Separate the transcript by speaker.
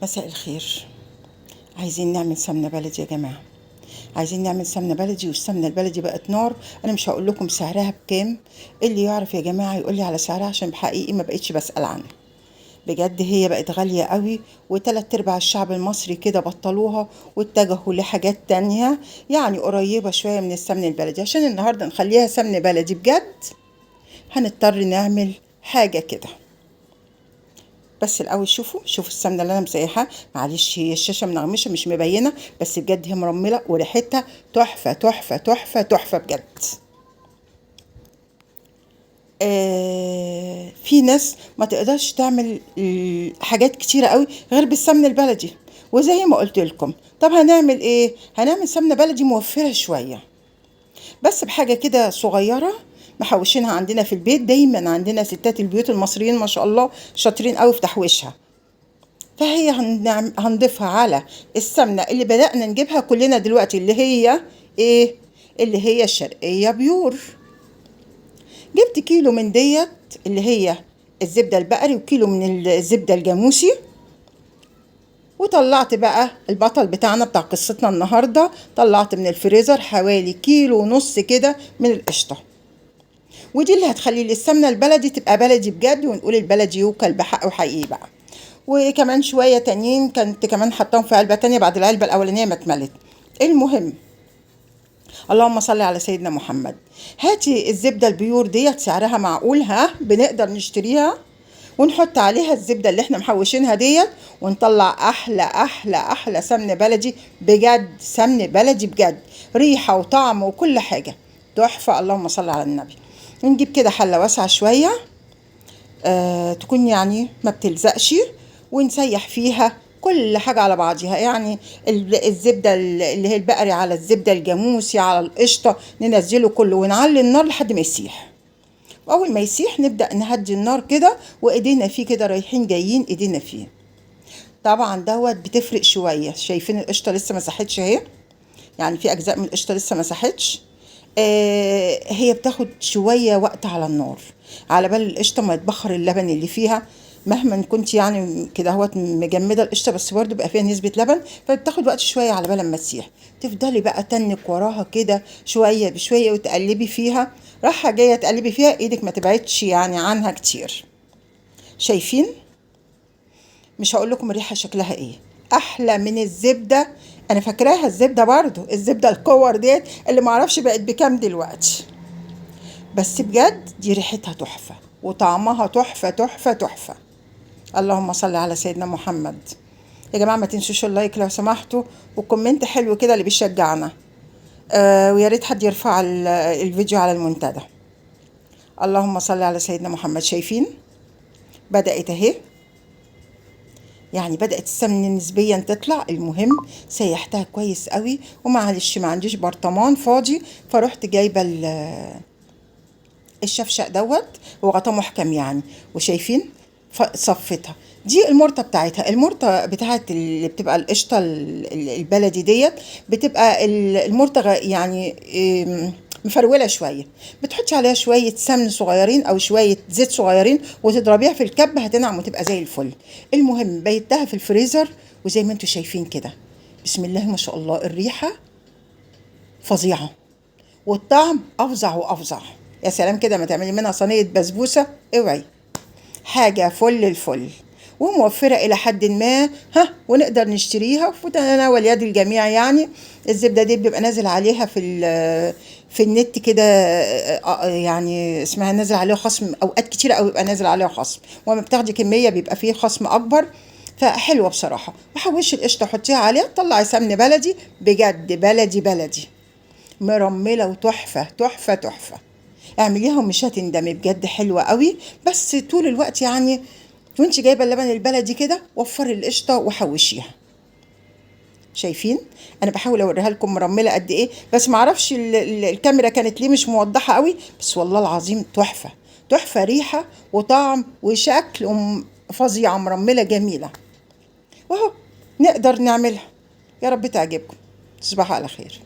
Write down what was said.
Speaker 1: مساء الخير. عايزين نعمل سمنة بلدي يا جماعة. عايزين نعمل سمنة بلدي، والسمنة البلدي بقت نار. انا مش هقول لكم سعرها بكام، اللي يعرف يا جماعة يقول لي على سعرها، عشان بحقيقي ما بقتش بسأل عنها. بجد هي بقت غالية قوي، وتلات ارباع الشعب المصري كده بطلوها واتجهوا لحاجات تانية يعني قريبة شوية من السمن البلدي. عشان النهاردة نخليها سمن بلدي بجد هنضطر نعمل حاجة كده. بس الاول شوفوا السمنه اللي انا مسيحاها. معلش هي الشاشه منغمشه مش مبينه، بس بجد هي مرمله وريحتها تحفه تحفه تحفه تحفه بجد. في ناس ما تقدرش تعمل حاجات كتيره قوي غير بالسمن البلدي، وزي ما قلت لكم طب هنعمل ايه؟ هنعمل سمنه بلدي موفره شويه، بس بحاجه كده صغيره محوشينها عندنا في البيت. دايما عندنا ستات البيوت المصريين ما شاء الله شاطرين قوي في تحويشها. فهي هنضيفها على السمنة اللي بدأنا نجيبها كلنا دلوقتي، اللي هي ايه؟ اللي هي الشرقية بيور. جبت كيلو من ديت اللي هي الزبدة البقري، وكيلو من الزبدة الجاموسي. وطلعت بقى البطل بتاعنا بتاع قصتنا النهاردة، طلعت من الفريزر حوالي كيلو ونص كده من القشطة. ودي اللي هتخلي لي السمنة البلدي تبقى بلدي بجد، ونقول البلدي يوكل بحق وحقيقي بقى. وكمان شوية تانيين كنت كمان حطاهم في علبة تانية بعد العلبة الأولانية ما اتملت. المهم، اللهم صل على سيدنا محمد. هاتي الزبدة البيور ديت سعرها معقول، بنقدر نشتريها، ونحط عليها الزبدة اللي احنا محوشينها ديت، ونطلع أحلى أحلى أحلى سمن بلدي بجد. سمن بلدي بجد، ريحة وطعم وكل حاجة تحفة. اللهم صل على النبي. نجيب كده حلة واسعة شوية، تكون يعني ما بتلزقش، ونسيح فيها كل حاجة على بعضها. يعني الزبدة اللي هي البقري على الزبدة الجاموسي على القشطة، ننزله كله ونعلي النار لحد ما يسيح. وأول ما يسيح نبدأ نهدي النار كده، وإيدينا فيه كده رايحين جايين إيدينا فيه. طبعا دوت بتفرق شوية. شايفين القشطة لسه ما ساحتش اهي، يعني في أجزاء من القشطة لسه ما ساحتش. هي بتاخد شوية وقت على النار على بال القشطة ما يتبخر اللبن اللي فيها. مهما كنت يعني كده اهوت مجمدة القشطة، بس برضو بقى فيها نسبة لبن، فبتاخد وقت شوية على بال ما تسيح. تفضلي بقى تنك وراها كده شوية بشوية وتقلبي فيها، راحة جاية تقلبي فيها، ايدك ما تبعدش يعني عنها كتير. شايفين؟ مش هقول لكم الريحة شكلها ايه، احلى من الزبدة. انا فاكراها الزبدة برضو، الزبدة الكور ديت اللي معرفش بقت بكام دلوقتي، بس بجد دي ريحتها تحفة وطعمها تحفة تحفة تحفة. اللهم صل على سيدنا محمد. يا جماعة ما تنسوش اللايك لو سمحتوا، وكومنت حلو كده اللي بيشجعنا. ويا ريت حد يرفع الفيديو على المنتدى. اللهم صل على سيدنا محمد. شايفين بدأت اهي، يعني بدأت السمنة نسبيا تطلع. المهم سيحتها كويس قوي، ومعلش ما عنديش برطمان فاضي، فرحت جايبة الشفشق دوت، وغطاه محكم يعني. وشايفين صفتها دي المرطة بتاعتها. المرطة بتاعت اللي بتبقى القشطة البلدي ديت، بتبقى المرطة يعني مفرولة شوية. بتحطي عليها شوية سمن صغيرين أو شوية زيت صغيرين، وتضربيها في الكب هتنعم وتبقى زي الفل. المهم بيتها في الفريزر، وزي ما انتوا شايفين كده بسم الله ما شاء الله، الريحة فظيعة والطعم أفظع وأفظع. يا سلام كده ما تعملي منها صينية بسبوسة، اوعي، حاجة فل الفل، وموفرة إلى حد ما، ونقدر نشتريها في تناول يد الجميع. يعني الزبدة دي بيبقى نازل عليها في النت كده، يعني اسمها نازل عليها خصم، أوقات كتيرة أوي بيبقى نازل عليها خصم، وما بتاخدي كمية بيبقى فيه خصم أكبر. فحلوة بصراحة. وحوشي القشطة حطيها عليها، طلعي سمن بلدي بجد، بلدي بلدي مرملة وتحفة تحفة تحفة. اعمليها ومش هتندمي بجد، حلوة قوي. بس طول الوقت يعني وانت جايبة اللبن البلدي كده وفري القشطة وحوشيها. شايفين انا بحاول اوريها لكم مرملة قد ايه، بس معرفش الكاميرا كانت ليه مش موضحة قوي، بس والله العظيم تحفة تحفة، ريحة وطعم وشكل فظيعة، مرملة جميلة. وهو نقدر نعملها. يا رب تعجبكم. تصبحوا على خير.